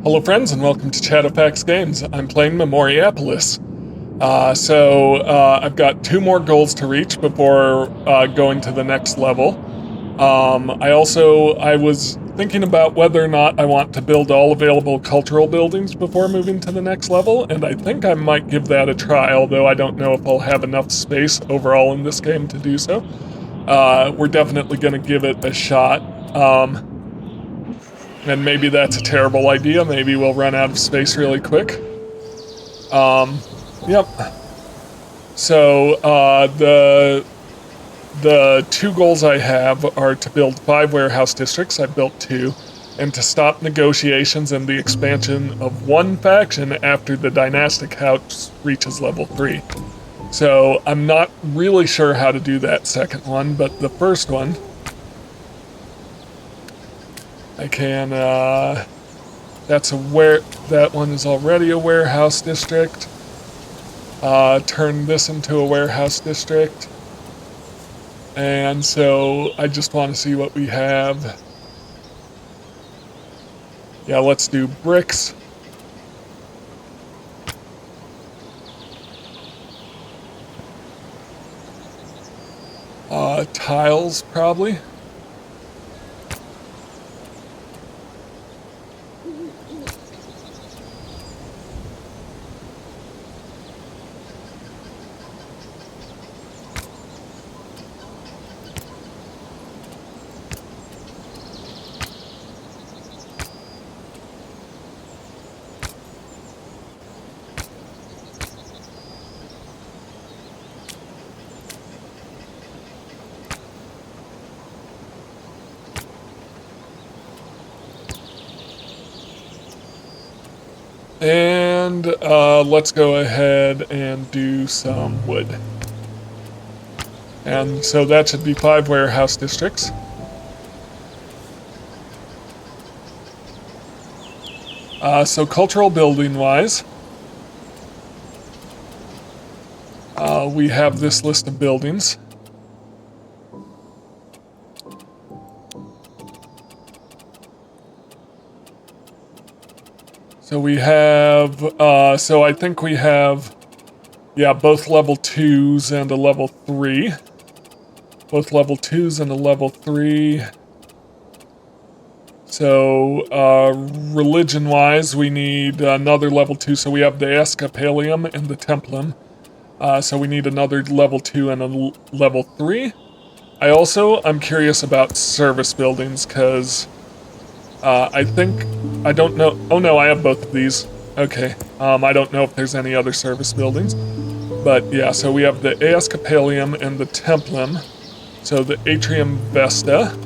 Hello friends and welcome to Chatterfax Games. I'm playing Memoriapolis. I've got 2 more goals to reach before going to the next level. I was thinking about whether or not I want to build all available cultural buildings before moving to the next level, and I think I might give that a try, although I don't know if I'll have enough space overall in this game to do so. We're definitely going to give it a shot. And maybe that's a terrible idea. Maybe we'll run out of space really quick. Yep. So, the 2 goals I have are to build 5 warehouse districts. I built 2. And to stop negotiations and the expansion of one faction after the dynastic house reaches level 3. So, I'm not really sure how to do that second one, but the first one, I can, that one is already a warehouse district. Turn this into a warehouse district. And so I just want to see what we have. Yeah, let's do bricks. Tiles, probably. And let's go ahead and do some wood. And so that should be 5 warehouse districts. So cultural building wise, we have this list of buildings. So we have, so I think we have, yeah, both level 2s and a level 3. Both level 2s and a level 3. So, religion-wise, we need another level 2. So we have the Episcopalium and the Templum. So we need another level 2 and a level 3. I'm curious about service buildings, because I don't know. Oh no, I have both of these. Okay. I don't know if there's any other service buildings. But yeah, so we have the Episcopalium and the Templum. So the Atrium Vesta.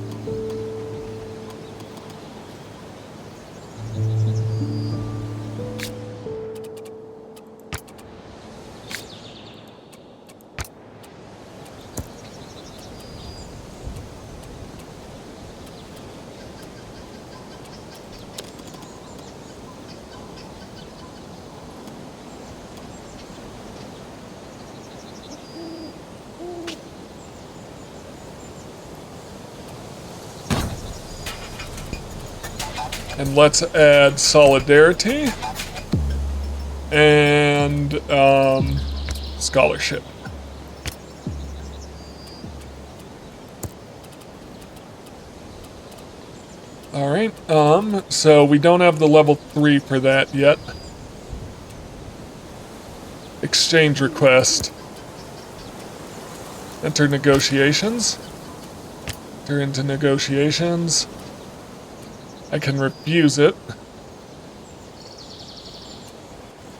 And let's add solidarity and scholarship. All right. So we don't have the level 3 for that yet. Exchange request. Enter negotiations. Enter into negotiations. I can refuse it.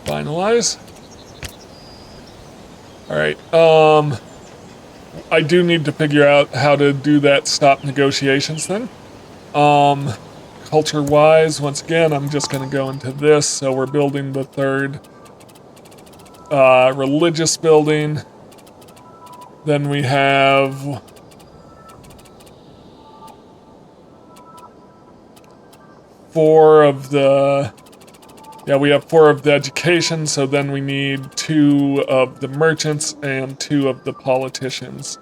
Finalize. Alright, I do need to figure out how to do that stop negotiations thing. Culture-wise, once again, I'm just gonna go into this, so we're building the 3rd religious building. Then we have we have 4 of the education, so then we need 2 of the merchants and 2 of the politicians.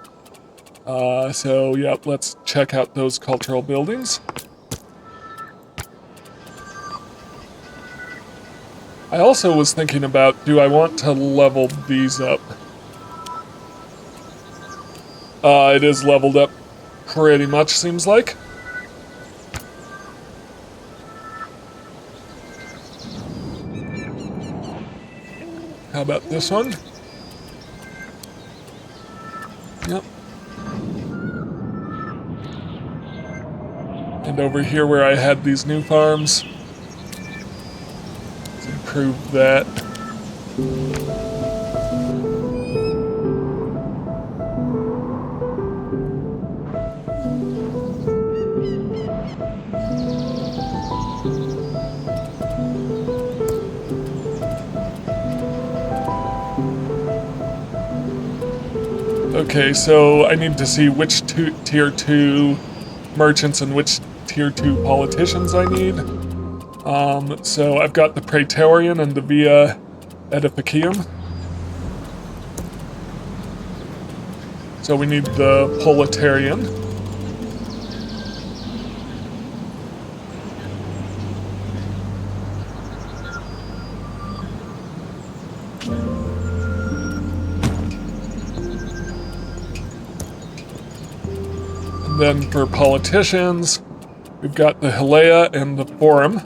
So yeah, let's check out those cultural buildings. I also was thinking about, do I want to level these up? It is leveled up pretty much, seems like. How about this one? Yep. And over here where I had these new farms, let's improve that. Okay, so I need to see which tier 2 merchants and which tier 2 politicians I need. So I've got the Praetorian and the Via Edificium. So we need the Proletarian. And then for politicians, we've got the Hilea and the Forum.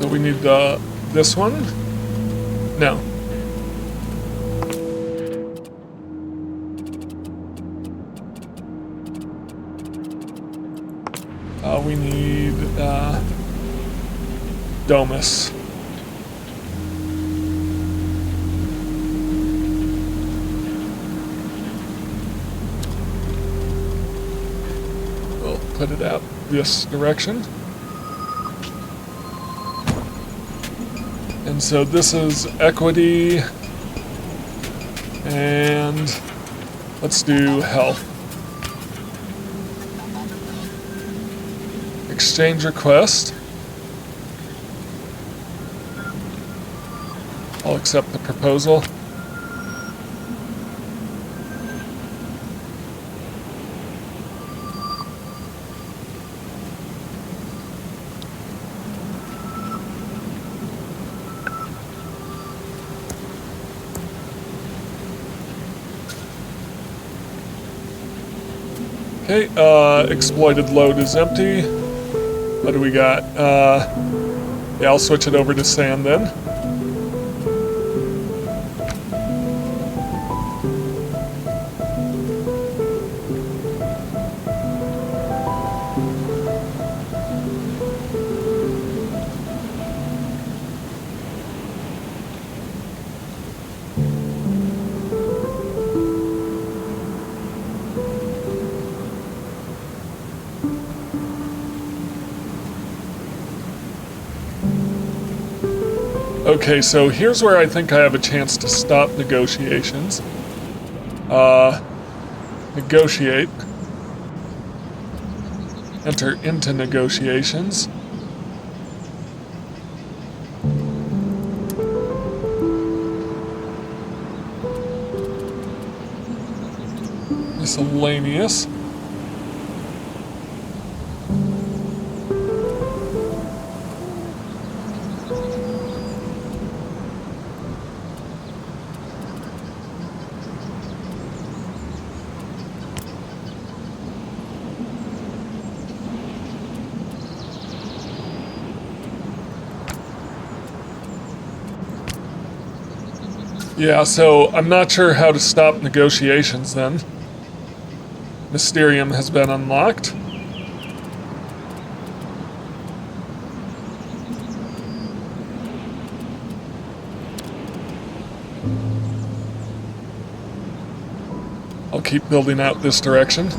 So we need this one? No. We need Domus. We'll put it out this direction. And so this is equity, and let's do health. Exchange request. I'll accept the proposal. Okay, exploited load is empty. What do we got? Yeah, I'll switch it over to sand then. Okay, so here's where I think I have a chance to stop negotiations. Negotiate. Enter into negotiations. Miscellaneous. Yeah, so I'm not sure how to stop negotiations then. Mysterium has been unlocked. I'll keep building out this direction.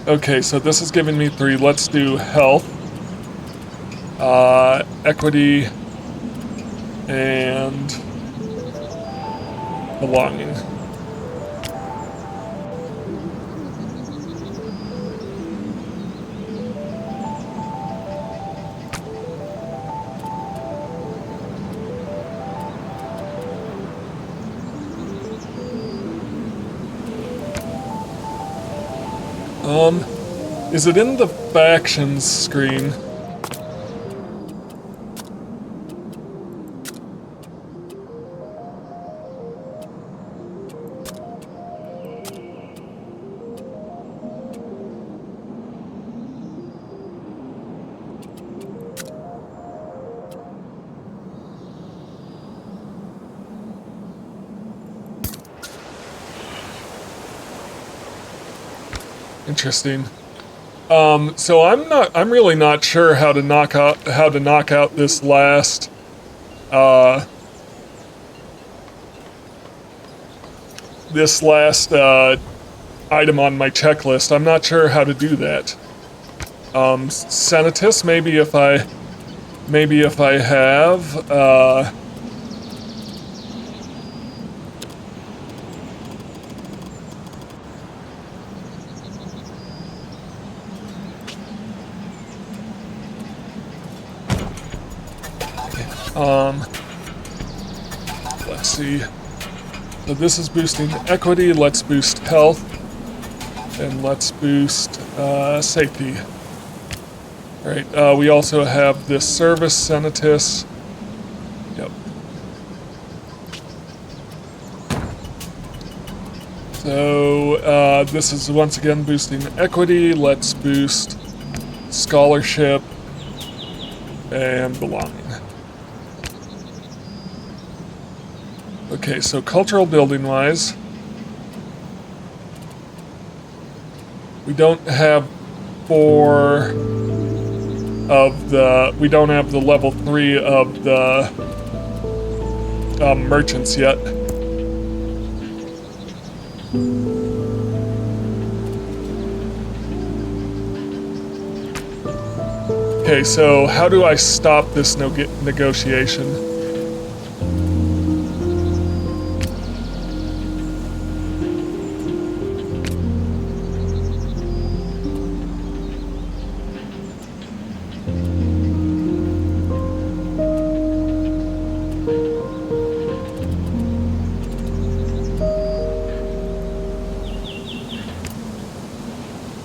Okay, so this is giving me 3. Let's do health. Equity. And belonging. Is it in the factions screen? Interesting. So I'm really not sure how to knock out this last item on my checklist. I'm not sure how to do that. Senatus, maybe if I have let's see. So this is boosting equity. Let's boost health, and let's boost safety. All right. We also have this service senatus. Yep. So this is once again boosting equity. Let's boost scholarship and belonging. Okay, so cultural building wise, we don't have we don't have the level 3 of the merchants yet. Okay, so how do I stop this negotiation?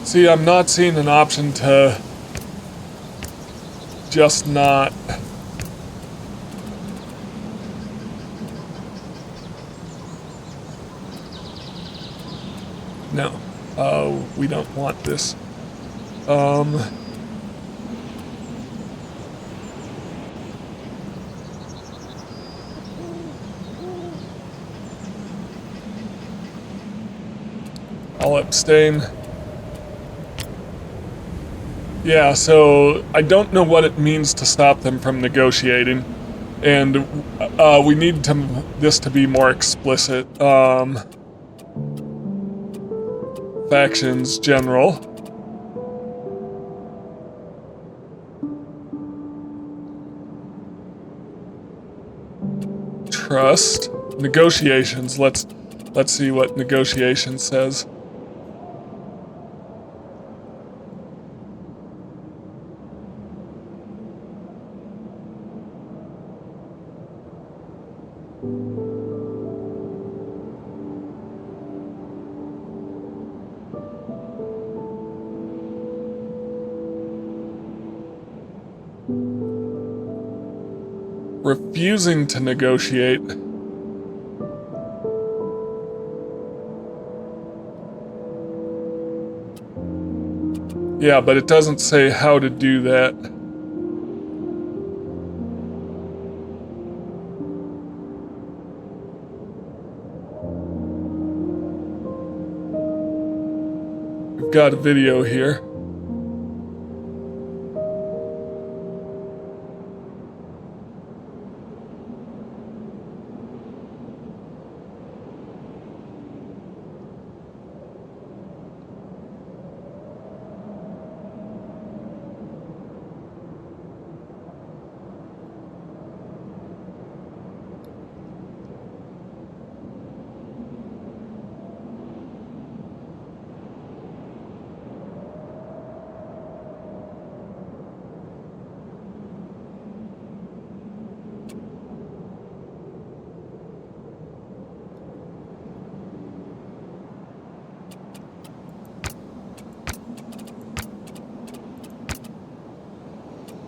See, I'm not seeing an option to just not... No. We don't want this. I'll abstain. Yeah, so I don't know what it means to stop them from negotiating, and we need this to be more explicit. Factions general. Trust. Negotiations. Let's see what negotiation says. Refusing to negotiate. Yeah, but it doesn't say how to do that. We've got a video here.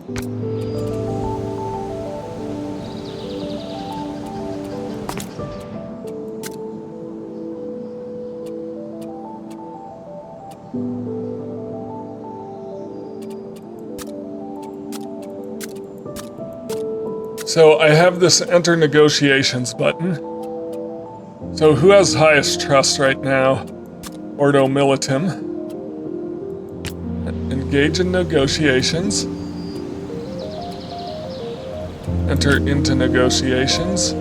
So I have this enter negotiations button. So who has highest trust right now? Ordo Militum. Engage in negotiations. Enter into negotiations.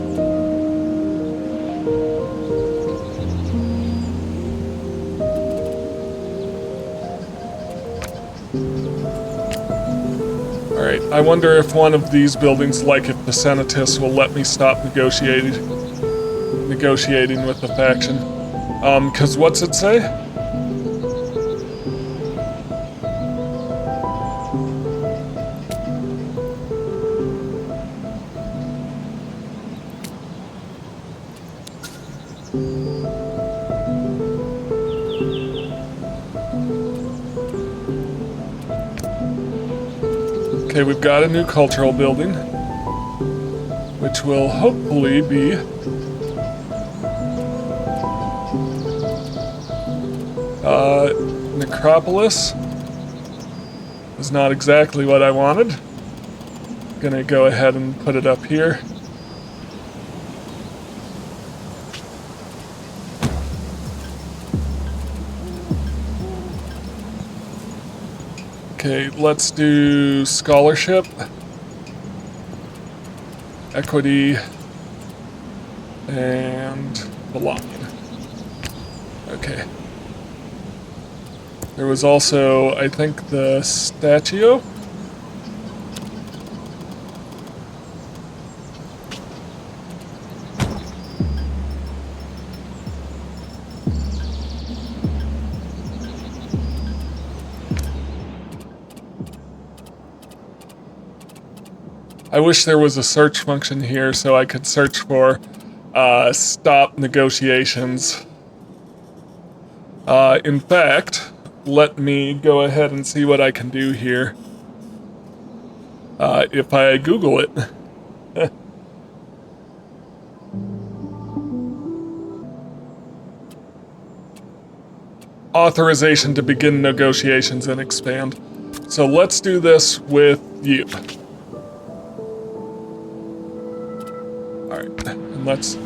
Alright, I wonder if one of these buildings, like if the Senatus, will let me stop negotiating with the faction. Cause what's it say? Okay, we've got a new cultural building, which will hopefully be Necropolis. Is not exactly what I wanted. Gonna go ahead and put it up here. Okay, let's do scholarship, equity, and belonging. Okay. There was also, I think, the statue. I wish there was a search function here so I could search for stop negotiations. In fact, let me go ahead and see what I can do here. If I Google it. Authorization to begin negotiations and expand. So let's do this with you. Alright, and let's...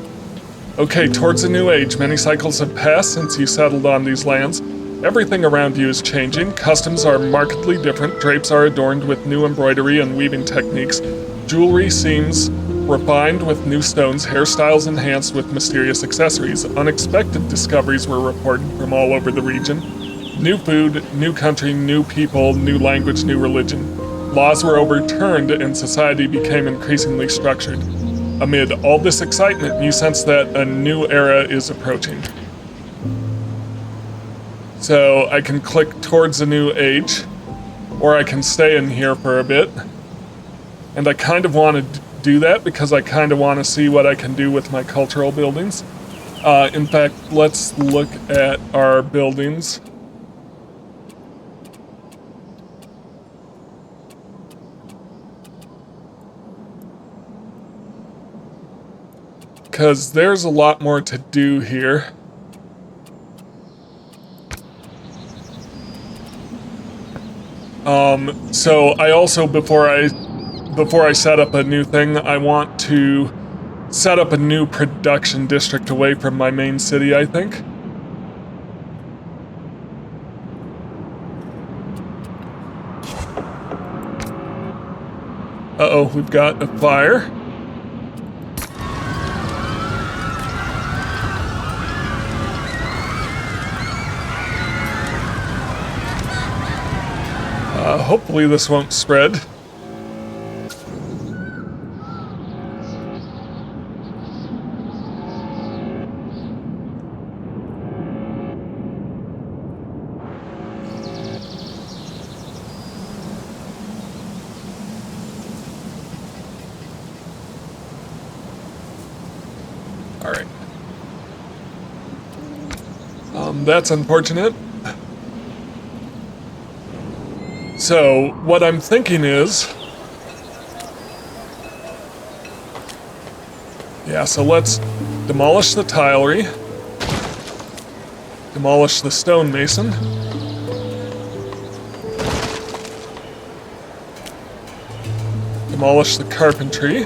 Okay, towards a new age. Many cycles have passed since you settled on these lands. Everything around you is changing. Customs are markedly different. Drapes are adorned with new embroidery and weaving techniques. Jewelry seems refined with new stones, hairstyles enhanced with mysterious accessories. Unexpected discoveries were reported from all over the region. New food, new country, new people, new language, new religion. Laws were overturned and society became increasingly structured. Amid all this excitement, you sense that a new era is approaching. So I can click towards a new age, or I can stay in here for a bit. And I kind of want to do that because I kind of want to see what I can do with my cultural buildings. In fact, let's look at our buildings. Because there's a lot more to do here. So I also, before I set up a new thing, I want to set up a new production district away from my main city, I think. Uh-oh, we've got a fire. Hopefully this won't spread. All right. That's unfortunate. So, what I'm thinking is, Yeah, so let's demolish the tilery, demolish the stonemason, demolish the carpentry,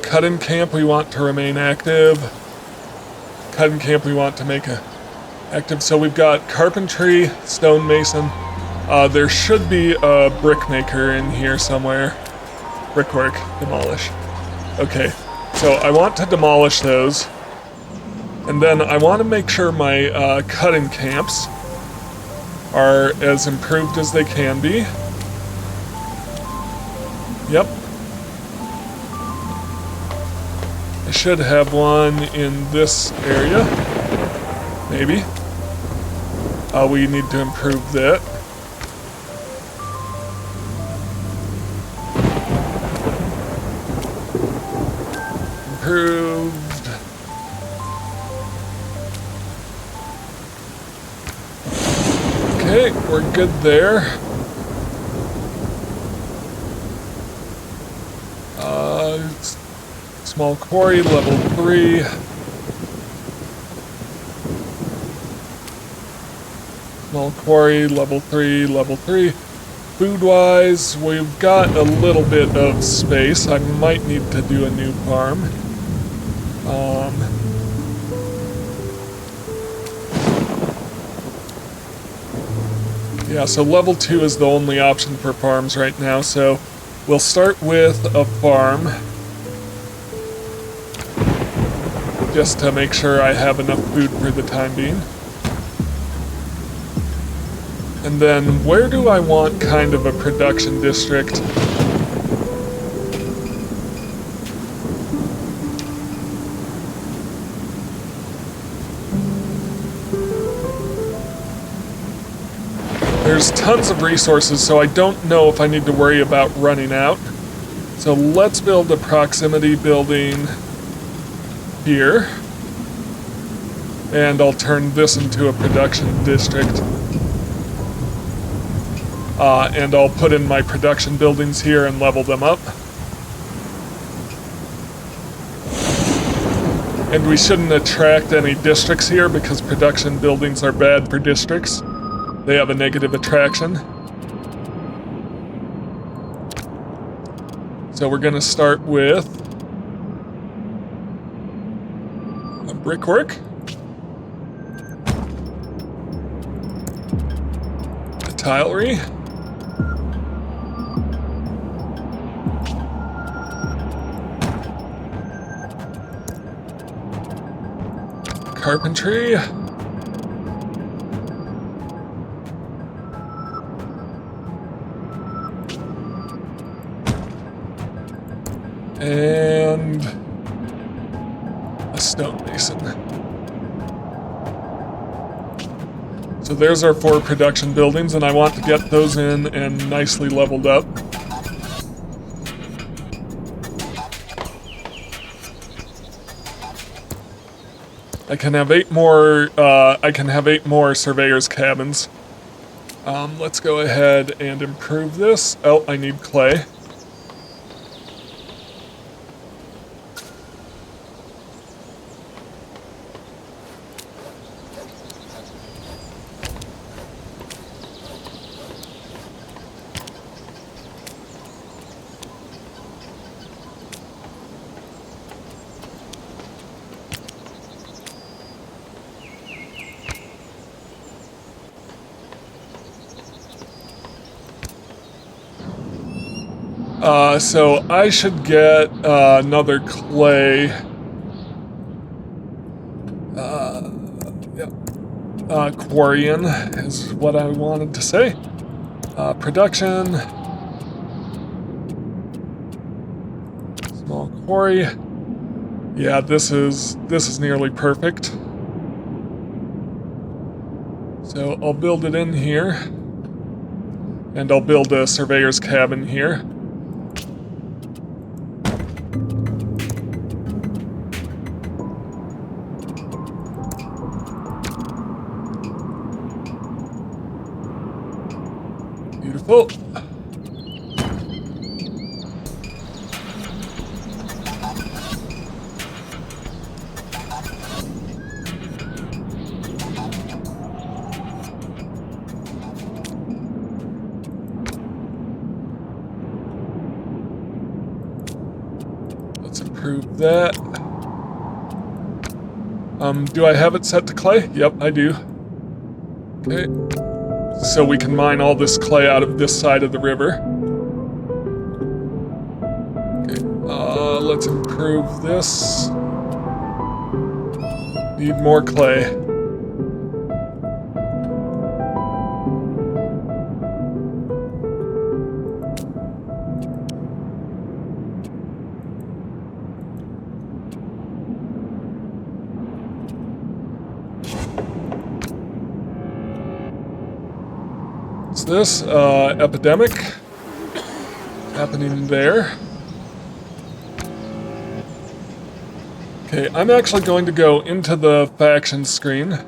cut-in camp we want to remain active, cut-in camp we want to make active. So we've got carpentry, stonemason. There should be a brickmaker in here somewhere. Brickwork, demolish. Okay, so I want to demolish those. And then I want to make sure my cut-in camps are as improved as they can be. Yep. I should have one in this area. Maybe. We need to improve that. Improved. Okay, we're good there. Small quarry, level 3. Small quarry, level 3, level 3. Food-wise, we've got a little bit of space. I might need to do a new farm. Yeah, so level 2 is the only option for farms right now, so we'll start with a farm. Just to make sure I have enough food for the time being. And then, where do I want kind of a production district? There's tons of resources, so I don't know if I need to worry about running out. So let's build a proximity building here. And I'll turn this into a production district. And I'll put in my production buildings here and level them up. And we shouldn't attract any districts here because production buildings are bad for districts. They have a negative attraction. So we're gonna start with a brickwork. A tilery. Carpentry. And a stonemason. So there's our 4 production buildings, and I want to get those in and nicely leveled up. I can have 8 more. I can have 8 more surveyors' cabins. Let's go ahead and improve this. Oh, I need clay. So I should get another clay. Quarrying is what I wanted to say. Production. Small quarry. Yeah, this is nearly perfect. So I'll build it in here. And I'll build a surveyor's cabin here. Beautiful. improve that. Do I have it set to clay? Yep, I do. Okay. So we can mine all this clay out of this side of the river. Okay, let's improve this. Need more clay. This epidemic happening there. Okay, I'm actually going to go into the faction screen.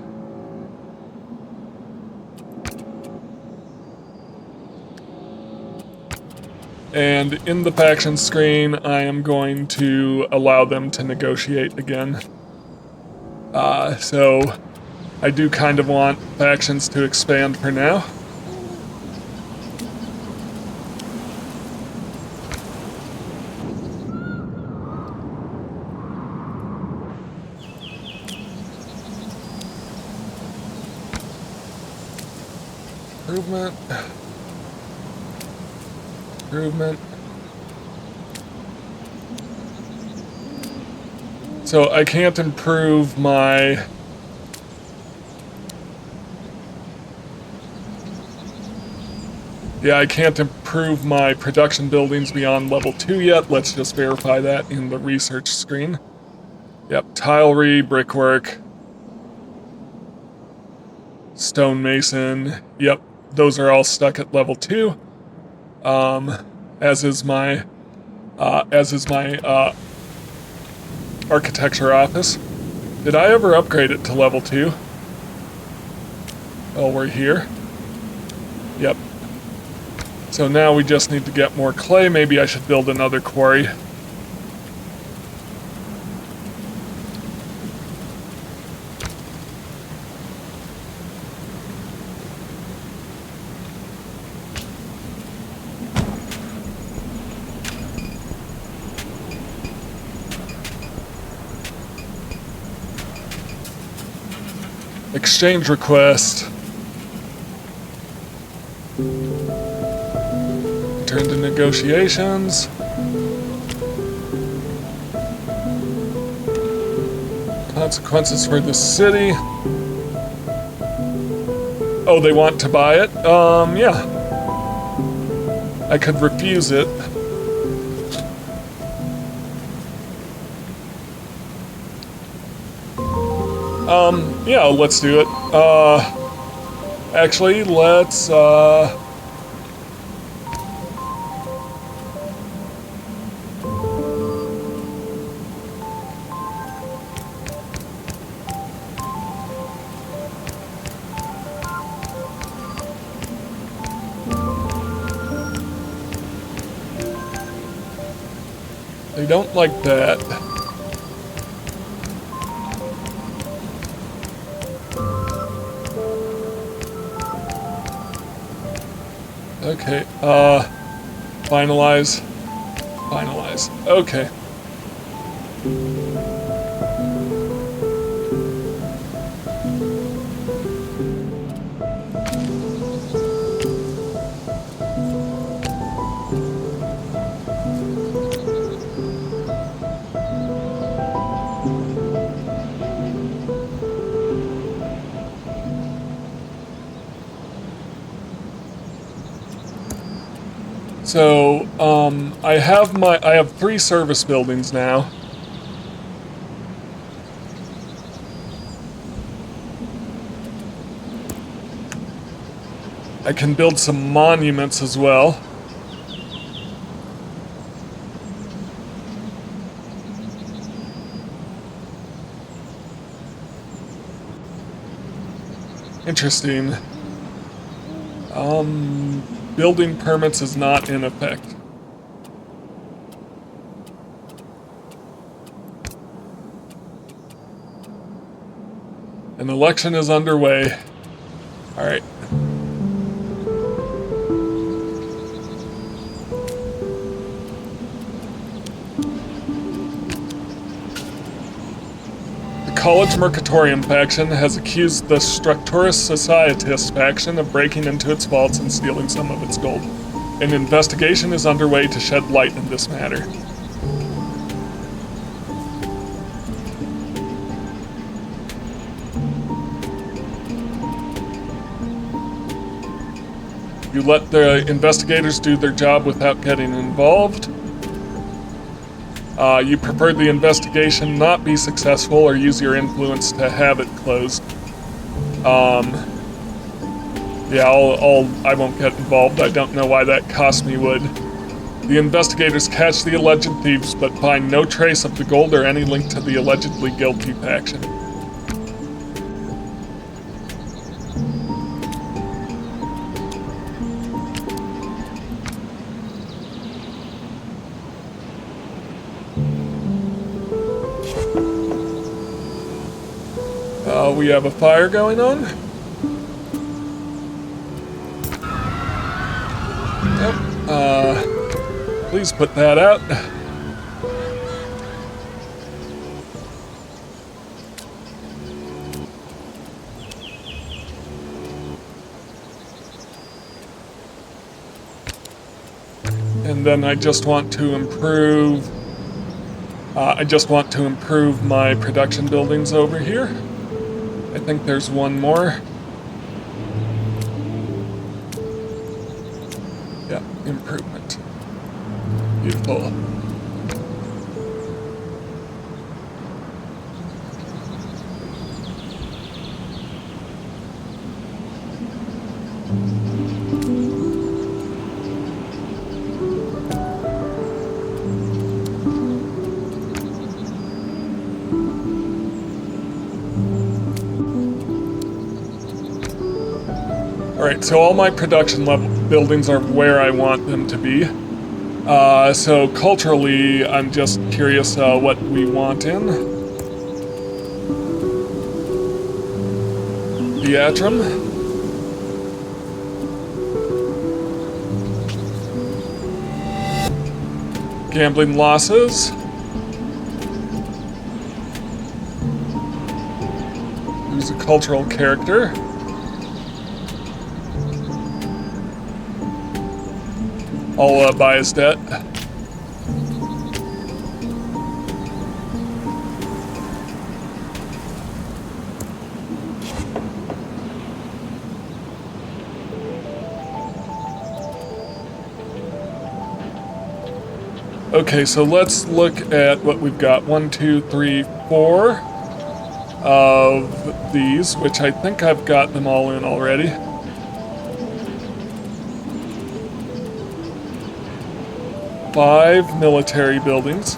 And in the faction screen, I am going to allow them to negotiate again. So I do kind of want factions to expand for now. Improvement. So I can't improve my... Yeah, I can't improve my production buildings beyond level 2 yet. Let's just verify that in the research screen. Yep, tilery, brickwork, stonemason. Yep, those are all stuck at level 2. As is my architecture office. Did I ever upgrade it to level 2? Oh, we're here. Yep. So now we just need to get more clay. Maybe I should build another quarry. Exchange request. Turn to negotiations. Consequences for the city. Oh, they want to buy it? Yeah. I could refuse it. Yeah, let's do it. Actually, let's, they don't like that. Okay, finalize. Okay. So, I have 3 service buildings now. I can build some monuments as well. Interesting. Building permits is not in effect. An election is underway. All right. College Mercatorium faction has accused the Structurus Societas faction of breaking into its vaults and stealing some of its gold. An investigation is underway to shed light on this matter. You let the investigators do their job without getting involved. You prefer the investigation not be successful or use your influence to have it closed. Yeah, I won't get involved. I don't know why that cost me would. The investigators catch the alleged thieves, but find no trace of the gold or any link to the allegedly guilty faction. We have a fire going on. Yep. Please put that out. And then I just want to improve. I just want to improve my production buildings over here. I think there's one more. Yeah, improvement. Beautiful. Alright, so all my production level buildings are where I want them to be. So culturally, I'm just curious what we want in. Theatrum. Gambling losses. Who's a cultural character. I'll buy his debt. Okay, so let's look at what we've got. 1, 2, 3, 4 of these, which I think I've got them all in already. Five military buildings.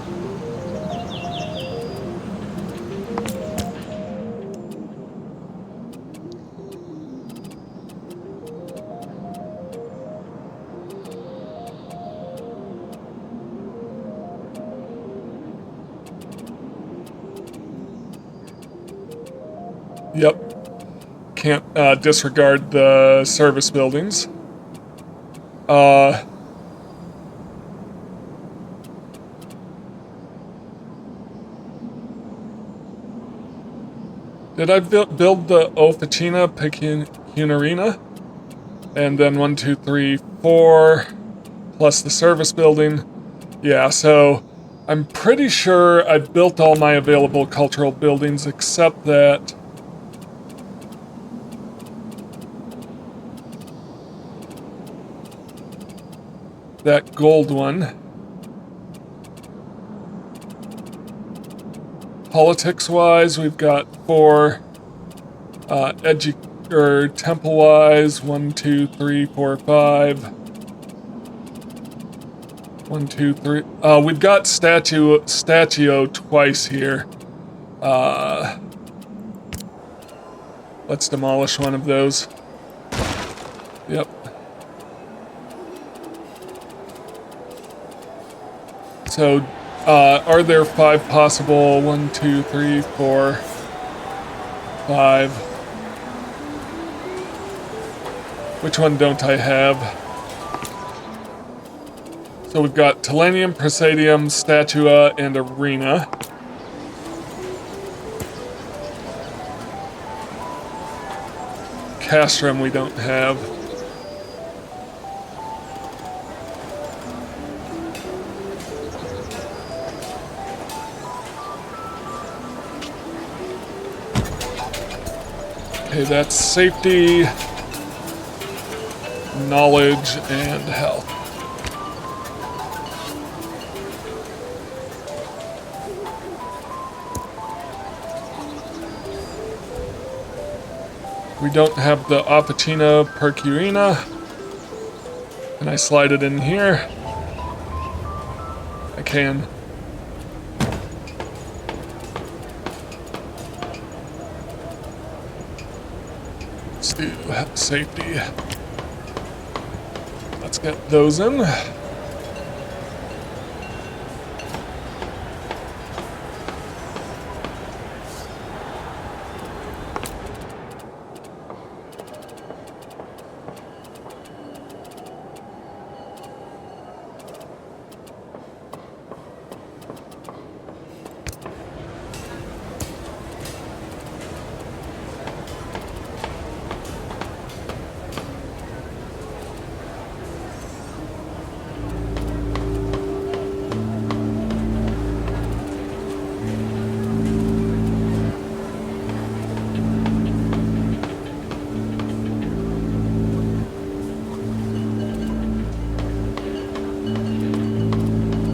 Yep. Can't disregard the service buildings. Did I build the Officina Pecunarina? And then 1, 2, 3, 4, plus the service building. Yeah, so I'm pretty sure I've built all my available cultural buildings except that gold one. Politics-wise, we've got 4. Temple-wise, 1, 2, 3, 4, 5. 1, 2, 3. We've got statue twice here. Let's demolish one of those. Yep. So, are there 5 possible? 1, 2, 3, 4, 5. Which one don't I have? So we've got Telenium, Presidium, Statua, and Arena. castrum we don't have. Okay, that's safety, knowledge, and health. We don't have the Opacina Purpurina. Can I slide it in here? I can. Let's do safety. Let's get those in.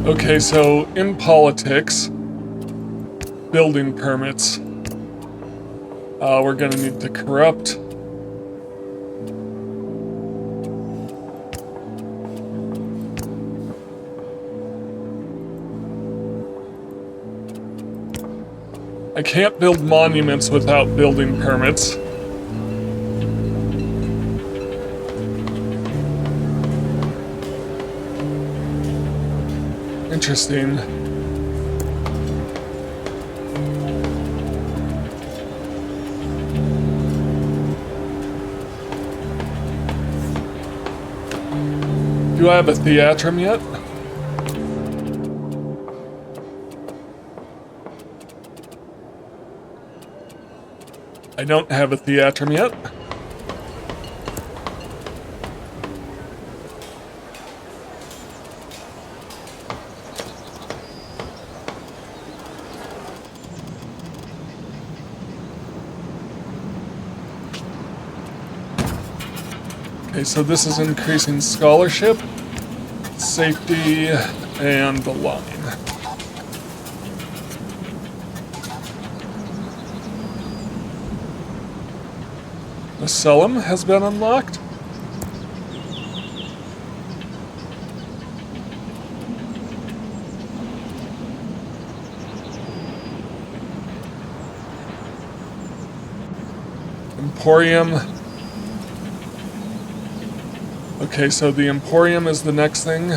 Okay, so in politics, building permits, we're gonna need to corrupt. I can't build monuments without building permits. Interesting. Do I have a theatrum yet? I don't have a theatrum yet. Okay, so this is increasing scholarship, safety, and the line. The Selim has been unlocked. Emporium. Okay, so the Emporium is the next thing.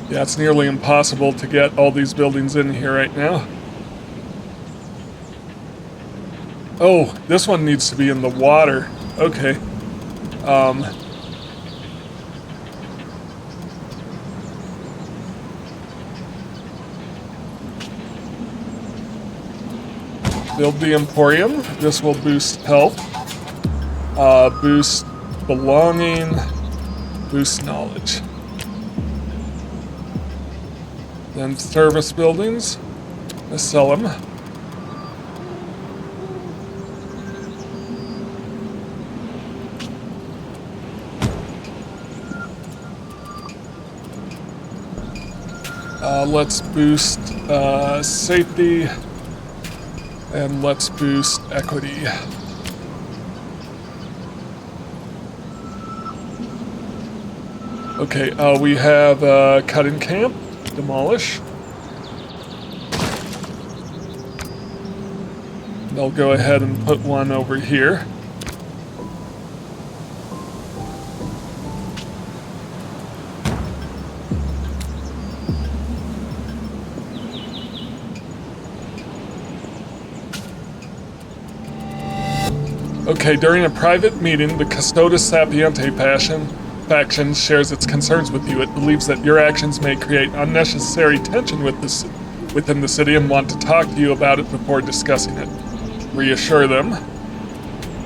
Yeah, it's nearly impossible to get all these buildings in here right now. Oh, this one needs to be in the water. Okay. Build the Emporium. This will boost health, boost belonging, boost knowledge. Then service buildings. Let's sell them. Let's boost safety. And let's boost equity. Okay, we have cutting camp, demolish. They'll go ahead and put one over here. Okay, during a private meeting, the Custodes Sapiente faction shares its concerns with you. It believes that your actions may create unnecessary tension with within the city and want to talk to you about it before discussing it. Reassure them.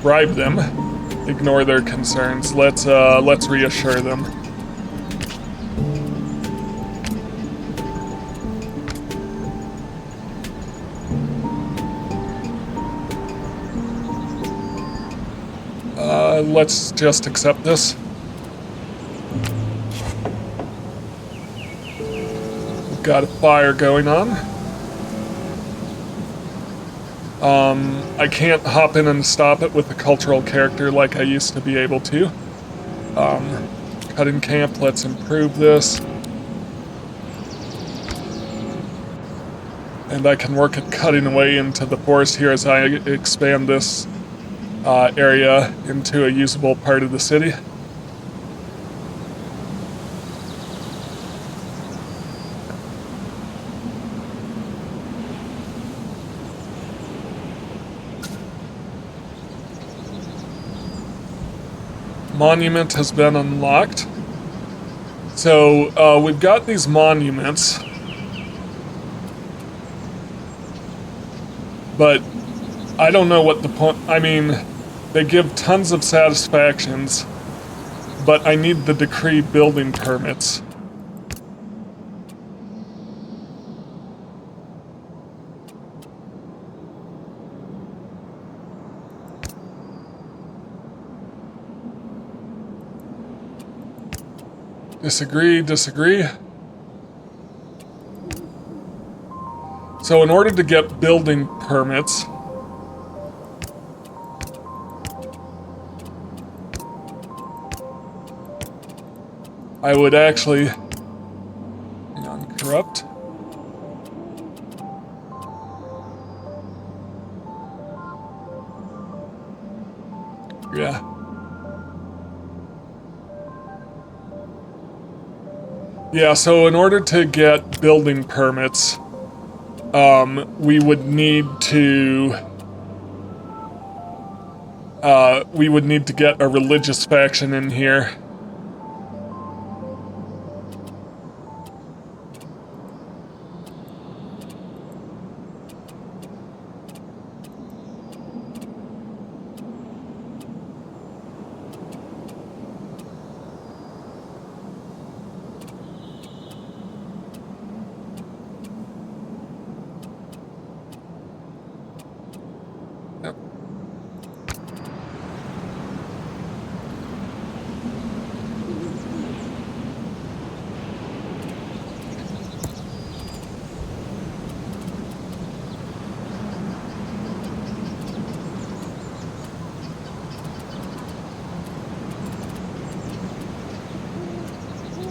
Bribe them. Ignore their concerns. Let's reassure them. Let's just accept this. We've got a fire going on. I can't hop in and stop it with a cultural character like I used to be able to. Cutting camp, let's improve this. And I can work at cutting away into the forest here as I expand this area into a usable part of the city. Monument has been unlocked. So we've got these monuments, but I don't know what the point. I mean, they give tons of satisfactions, but I need the decree building permits. Disagree. So in order to get building permits, I would actually, hang on, corrupt. Yeah. Yeah, so in order to get building permits, we would need to get a religious faction in here.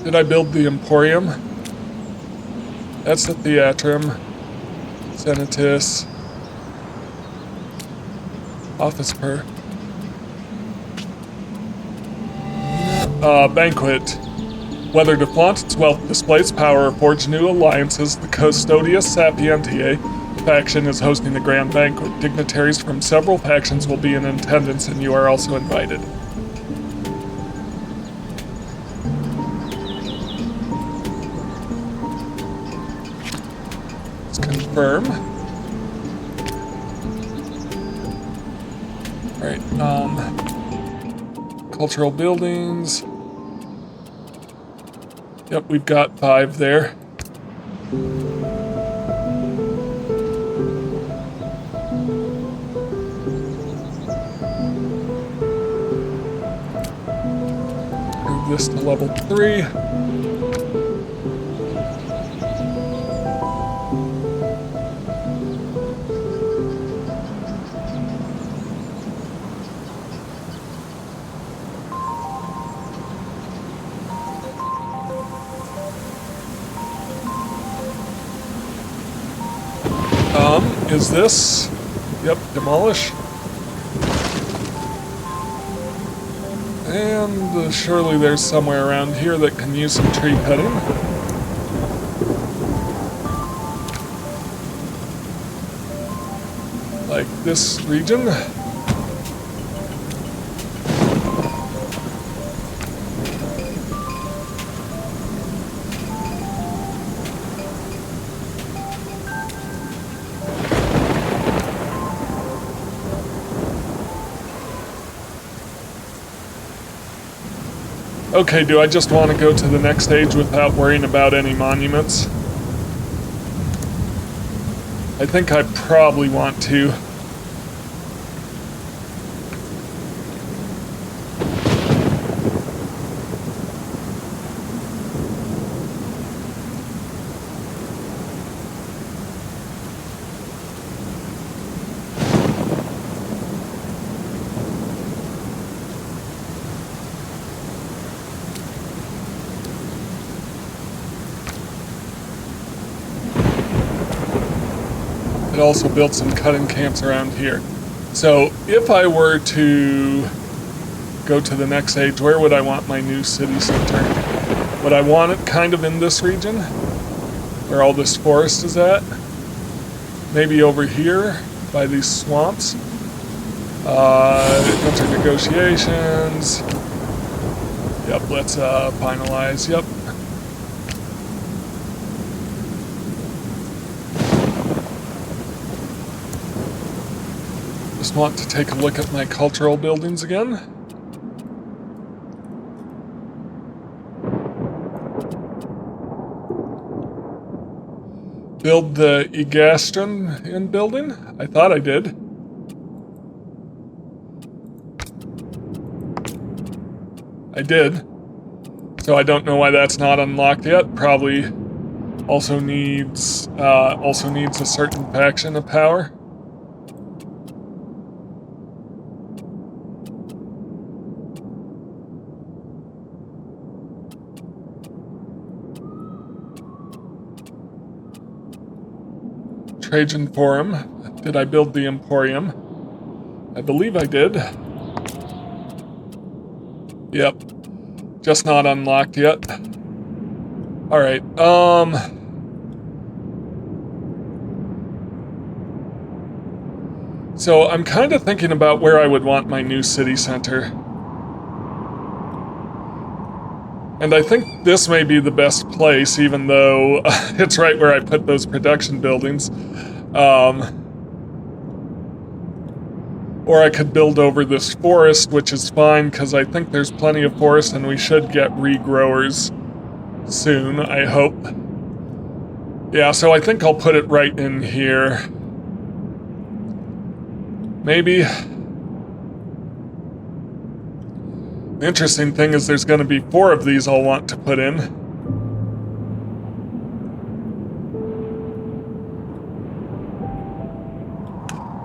Did I build the Emporium? That's the Theatrum. Senatus. Office per. Banquet. Whether to flaunt its wealth, displays power, or forge new alliances, the Custodia Sapientiae faction is hosting a grand banquet. Dignitaries from several factions will be in attendance, and you are also invited. Confirm. Alright, cultural buildings. Yep, we've got 5 there. Move this to level 3. Is this? Yep, demolish. And surely there's somewhere around here that can use some tree cutting. Like this region. Okay, do I just want to go to the next stage without worrying about any monuments? I think I probably want to. Also built some cutting camps around here. So if I were to go to the next stage, where would I want my new city center? Would I want it kind of in this region where all this forest is at? Maybe over here by these swamps? Enter negotiations. Yep, let's finalize. Yep. Just want to take a look at my cultural buildings again. Build the Egastron Inn building? I thought I did. I did. So I don't know why that's not unlocked yet. Probably also needs a certain faction of power. Trajan Forum. Did I build the Emporium? I believe I did. Yep. Just not unlocked yet. Alright, so I'm kind of thinking about where I would want my new city center. And I think this may be the best place, even though it's right where I put those production buildings. Or I could build over this forest, which is fine, because I think there's plenty of forest and we should get regrowers soon, I hope. Yeah, so I think I'll put it right in here. Maybe. The interesting thing is there's going to be 4 of these I'll want to put in.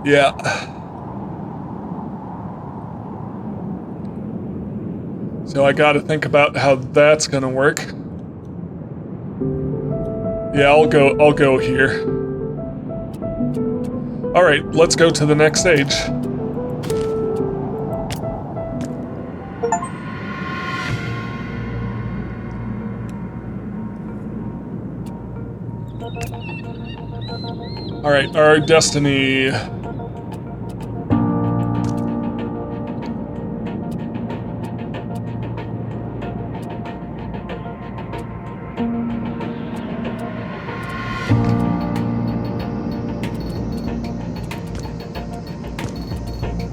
Yeah. So I got to think about how that's going to work. Yeah, I'll go here. All right, let's go to the next stage. All right, our destiny.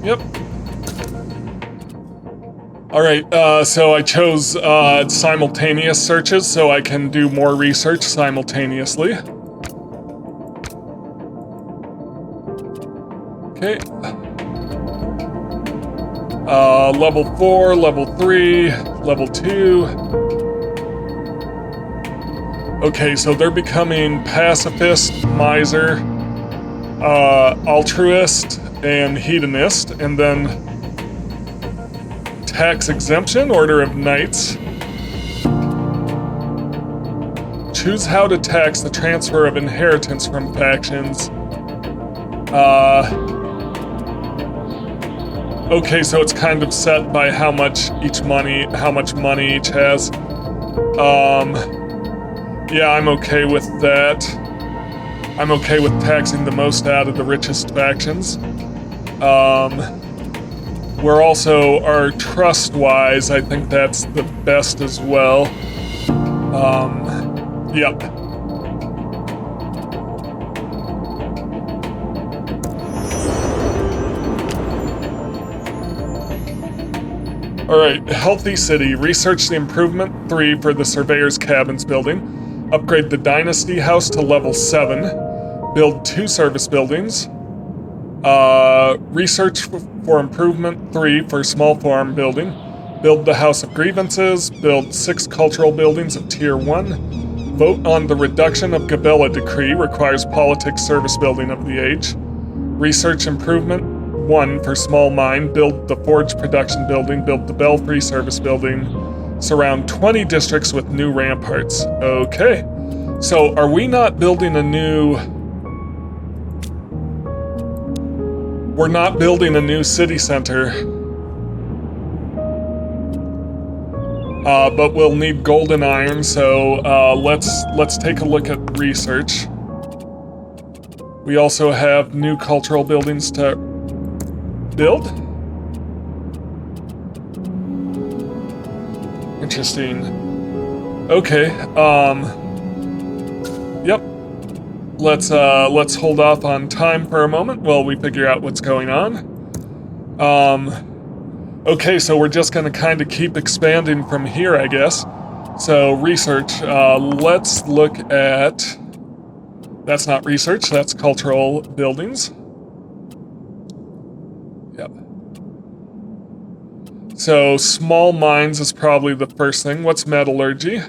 Yep. All right, so I chose simultaneous searches so I can do more research simultaneously. Okay. Level 4, level 3, level 2. Okay, so they're becoming pacifist, miser, altruist, and hedonist, and then tax exemption, order of knights. Choose how to tax the transfer of inheritance from factions. Okay, so it's kind of set by how much money each has. Yeah, I'm okay with that. I'm okay with taxing the most out of the richest factions. We're also, our trust-wise, I think that's the best as well. Yep. Alright, Healthy City. Research the improvement 3 for the Surveyor's Cabins building. Upgrade the Dynasty House to level 7. Build 2 service buildings. Research for improvement 3 for Small Farm building. Build the House of Grievances. Build 6 cultural buildings of Tier 1. Vote on the reduction of Gabella Decree. Requires politics service building of the age. Research improvement 1 for Small Mine. Build the Forge production building. Build the Belfry service building. Surround 20 districts with new ramparts. Okay. So are we not building a new... We're not building a new city center. But we'll need golden iron, so let's take a look at research. We also have new cultural buildings to build. Interesting. Okay, yep. Let's hold off on time for a moment while we figure out what's going on. Okay, so we're just gonna kind of keep expanding from here, I guess. So research, let's look at... That's not research, that's cultural buildings. Yep. So small mines is probably the first thing. What's metallurgy?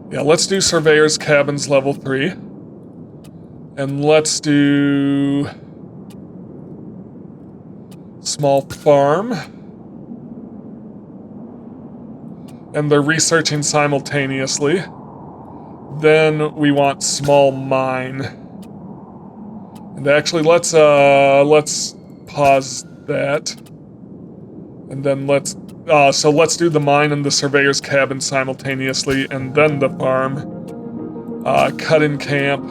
Yeah, let's do Surveyor's Cabins level 3. And let's do... Small Farm. And they're researching simultaneously. Then we want Small Mine. And actually, let's pause that. And then so let's do the mine and the Surveyor's Cabin simultaneously, and then the farm. Cut-in camp,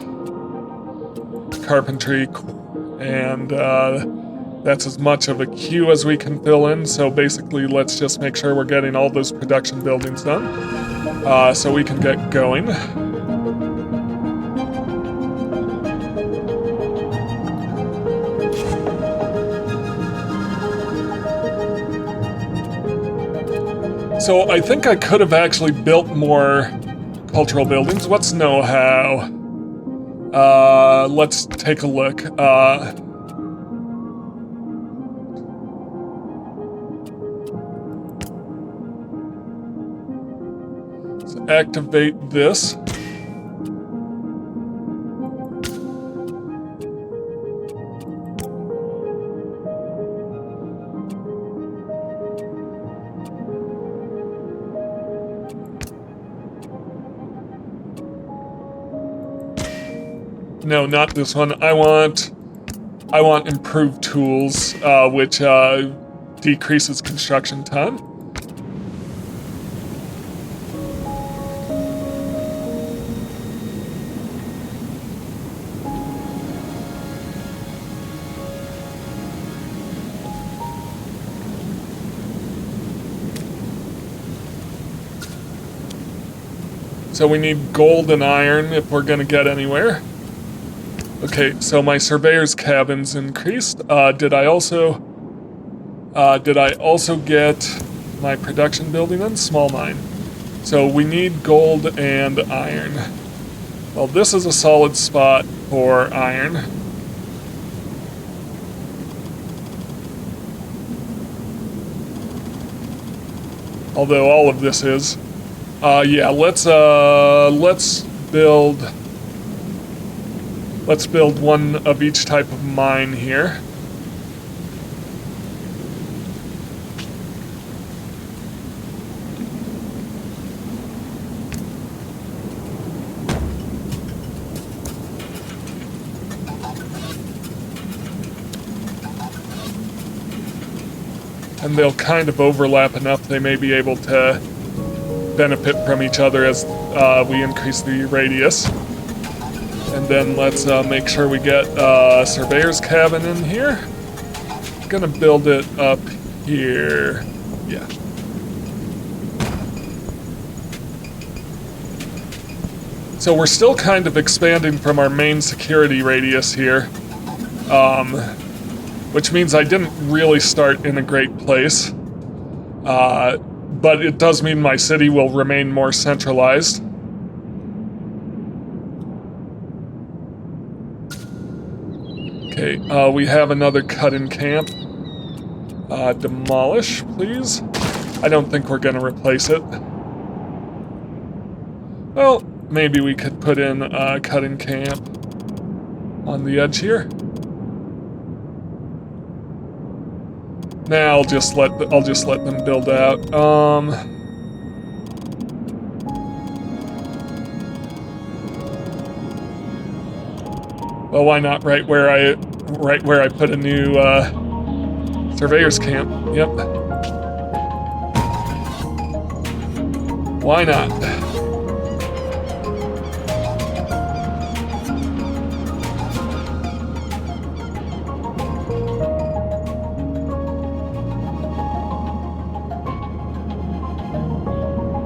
carpentry, and that's as much of a queue as we can fill in, so basically let's just make sure we're getting all those production buildings done, so we can get going. So I think I could have actually built more cultural buildings. What's know-how? Let's take a look. Let's activate this. No, not this one. I want improved tools, which decreases construction time. So we need gold and iron if we're gonna get anywhere. Okay, so my surveyor's cabin's increased. Did I also get my production building in? Small mine. So we need gold and iron. Well, this is a solid spot for iron. Although all of this is. Yeah, let's build one of each type of mine here. And they'll kind of overlap enough they may be able to benefit from each other as we increase the radius. And then let's make sure we get surveyor's cabin in here. I'm gonna build it up here. Yeah. So we're still kind of expanding from our main security radius here, which means I didn't really start in a great place. But it does mean my city will remain more centralized. Okay, we have another cut-in camp. Demolish, please. I don't think we're gonna replace it. Well, maybe we could put in a cut-in camp on the edge here. Nah, I'll just let them build out. Well, why not right where I put a new surveyor's camp? Yep. Why not?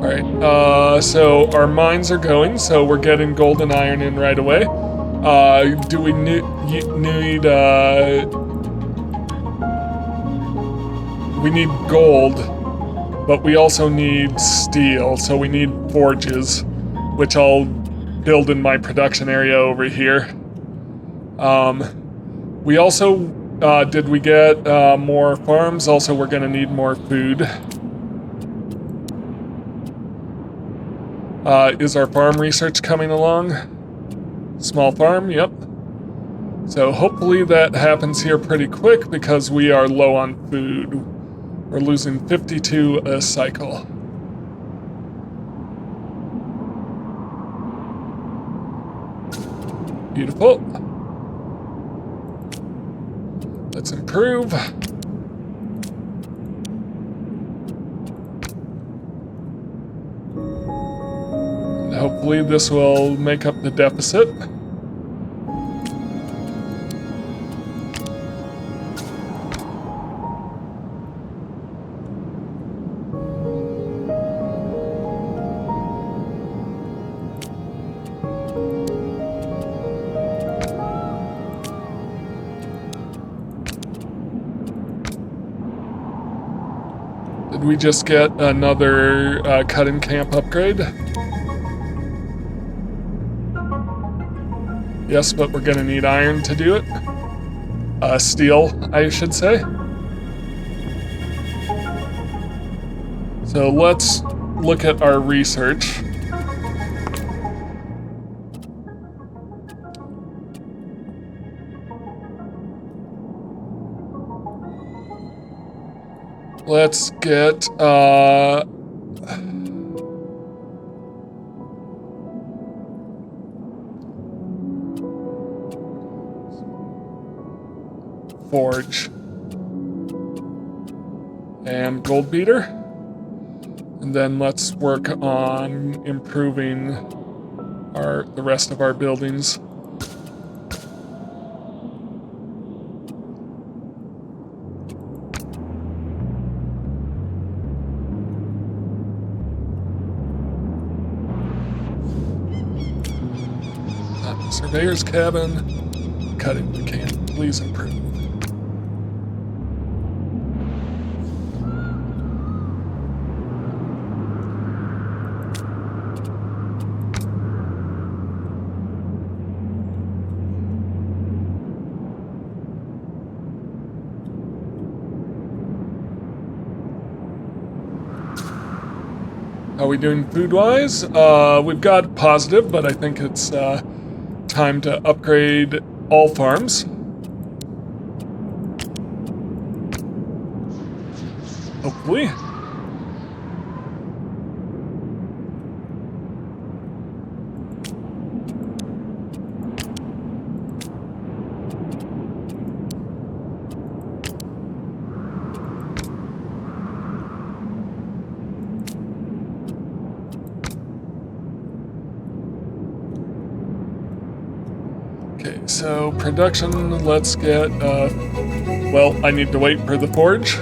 Alright, so our mines are going, so we're getting gold and iron in right away. Do we need, we need gold, but we also need steel, so we need forges, which I'll build in my production area over here. We also, did we get more farms? Also, we're gonna need more food. Is our farm research coming along? Small farm, yep. So hopefully that happens here pretty quick because we are low on food. We're losing 52 a cycle. Beautiful. Let's improve. And hopefully this will make up the deficit. Did we just get another cut-in camp upgrade? Yes, but we're gonna need iron to do it. Steel, I should say. So let's look at our research. Let's get, forge and gold beater, and then let's work on improving the rest of our buildings. Surveyor's cabin, cutting the camp, please improve. How are we doing food-wise? We've got positive, but I think it's time to upgrade all farms. Hopefully. Okay, so production, let's get, well, I need to wait for the forge.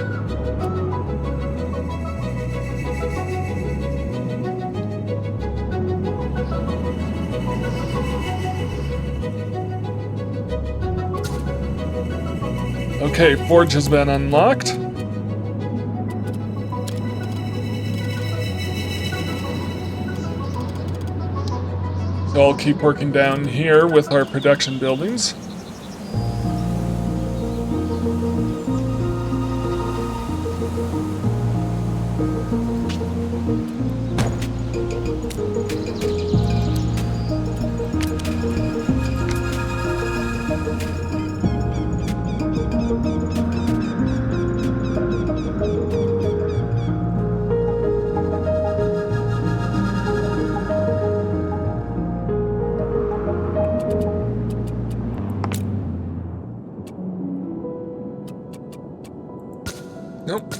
Okay, forge has been unlocked. So I'll keep working down here with our production buildings. Nope.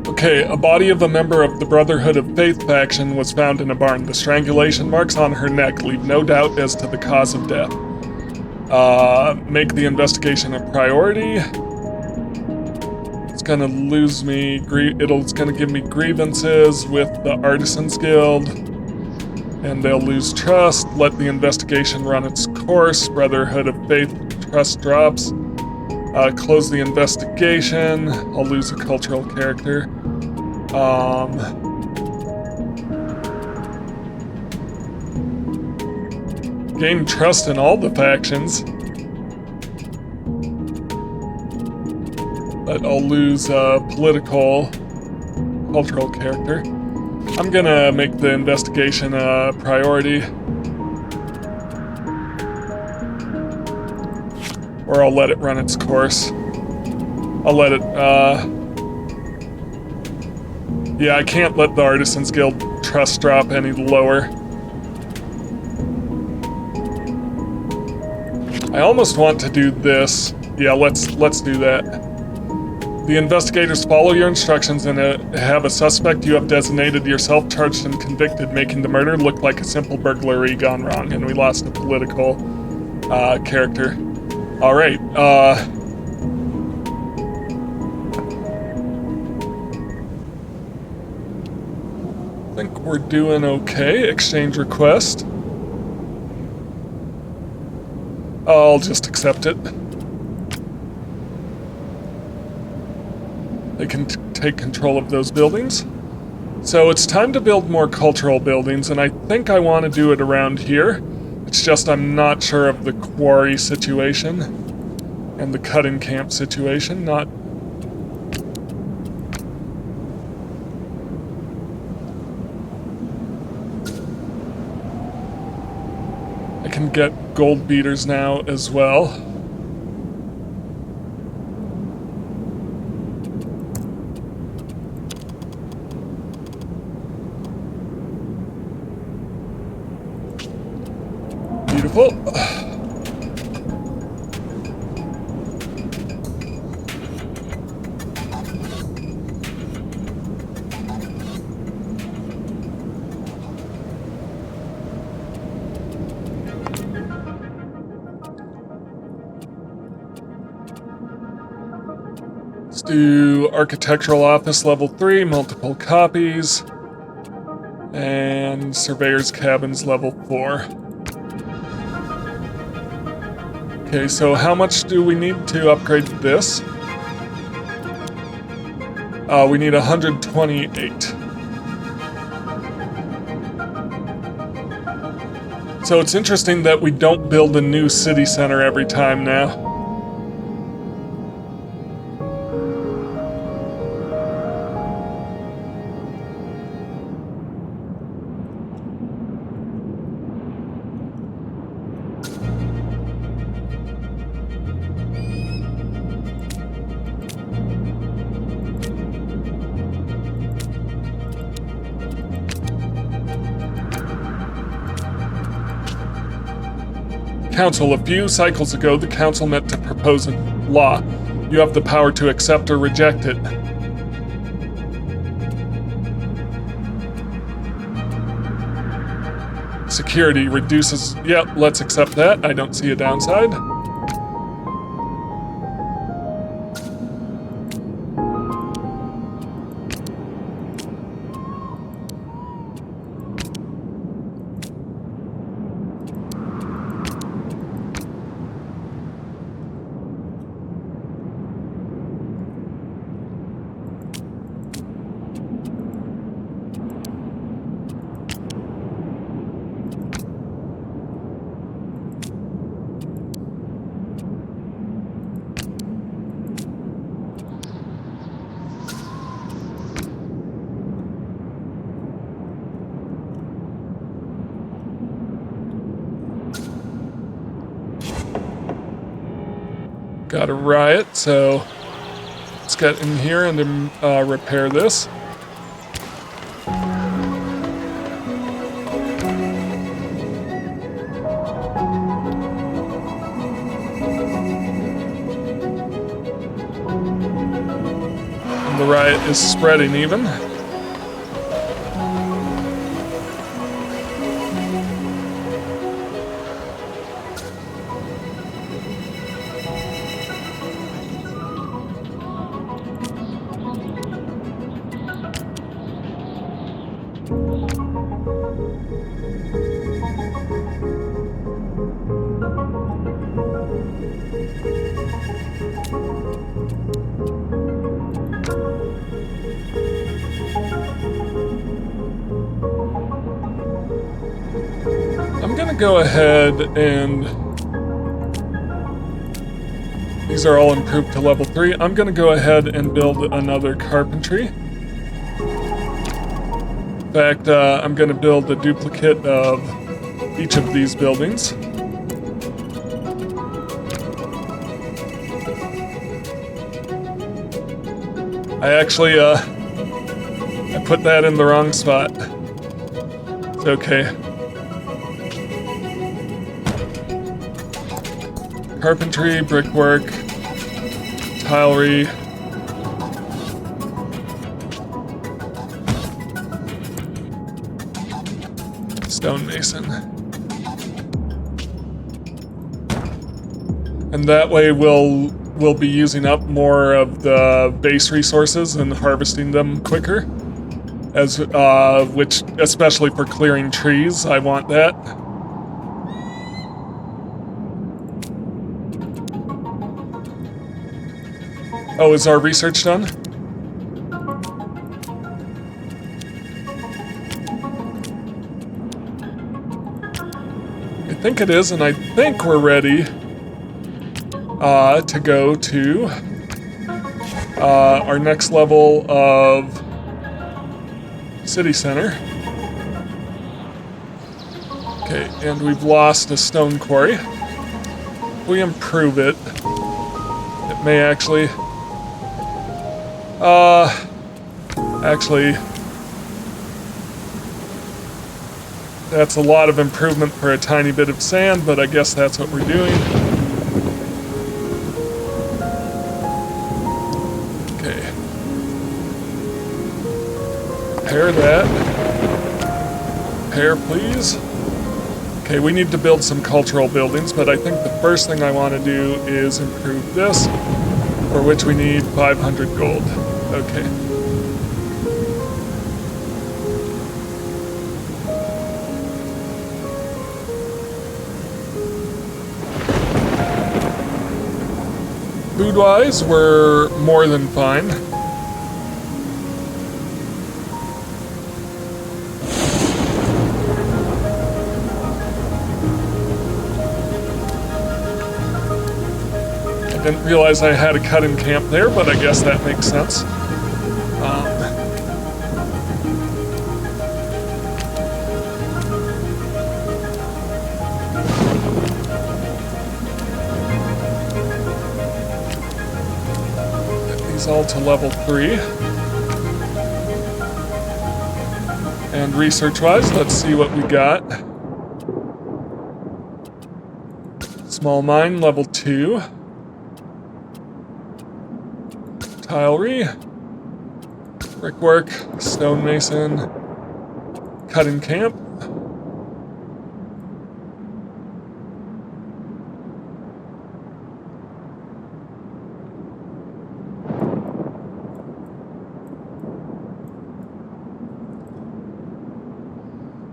Okay, a body of a member of the Brotherhood of Faith faction was found in a barn. The strangulation marks on her neck leave no doubt as to the cause of death. Make the investigation a priority. It's gonna lose me, it's gonna give me grievances with the Artisans Guild, and they'll lose trust. Let the investigation run its course. Brotherhood of Faith trust drops. Close the investigation. I'll lose a cultural character. Gain trust in all the factions. But I'll lose a political, cultural character. I'm gonna make the investigation a priority. Or I'll let it run its course. I'll let it, yeah, I can't let the Artisans Guild trust drop any lower. I almost want to do this. Yeah, let's do that. The investigators follow your instructions and have a suspect you have designated yourself charged and convicted, making the murder look like a simple burglary gone wrong. And we lost a political character. All right. I think we're doing okay. Exchange request. I'll just accept it. They can take control of those buildings. So it's time to build more cultural buildings, and I think I want to do it around here. It's just I'm not sure of the quarry situation and the cut-in camp situation. I can get gold beaters now as well. Beautiful. Let's do architectural office level 3, multiple copies, and surveyor's cabins level 4. Okay, so how much do we need to upgrade this? We need 128. So it's interesting that we don't build a new city center every time now. Council, a few cycles ago, the council met to propose a law. You have the power to accept or reject it. Security reduces... Yep, let's accept that. I don't see a downside. Got a riot, so let's get in here and repair this. And the riot is spreading even. I'm gonna go ahead and... These are all improved to level 3. I'm gonna go ahead and build another carpentry. In fact, I'm gonna build a duplicate of each of these buildings. I actually, I put that in the wrong spot. It's okay. Carpentry, brickwork, tilery. Stonemason. And that way we'll be using up more of the base resources and harvesting them quicker. As which, especially for clearing trees, I want that. Oh, is our research done? I think it is, and I think we're ready to go to our next level of city center. Okay, and we've lost a stone quarry. If we improve it, it may actually... actually, that's a lot of improvement for a tiny bit of sand, but I guess that's what we're doing. Okay. Repair that. Repair, please. Okay, we need to build some cultural buildings, but I think the first thing I want to do is improve this, for which we need 500 gold. Okay. Food-wise, we're more than fine. I didn't realize I had a cut-in camp there, but I guess that makes sense. All to level 3. And research-wise, let's see what we got. Small mine, level 2. Tilery. Brickwork, stonemason, cutting camp.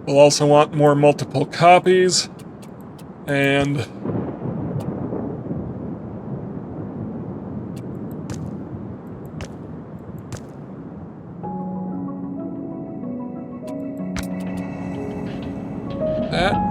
We'll also want more multiple copies, and that.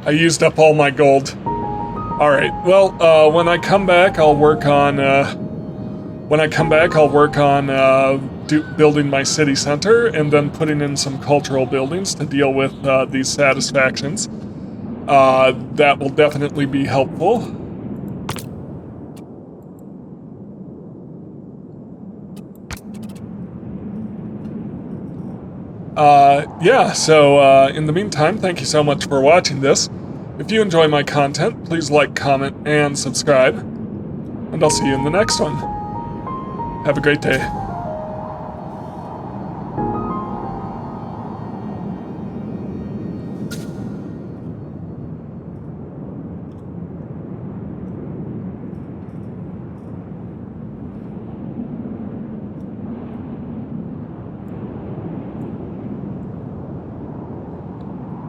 I used up all my gold. Alright, well, when I come back, I'll work on, building my city center, and then putting in some cultural buildings to deal with, these satisfactions. That will definitely be helpful. Yeah, so, in the meantime, thank you so much for watching this. If you enjoy my content, please like, comment, and subscribe. And I'll see you in the next one. Have a great day.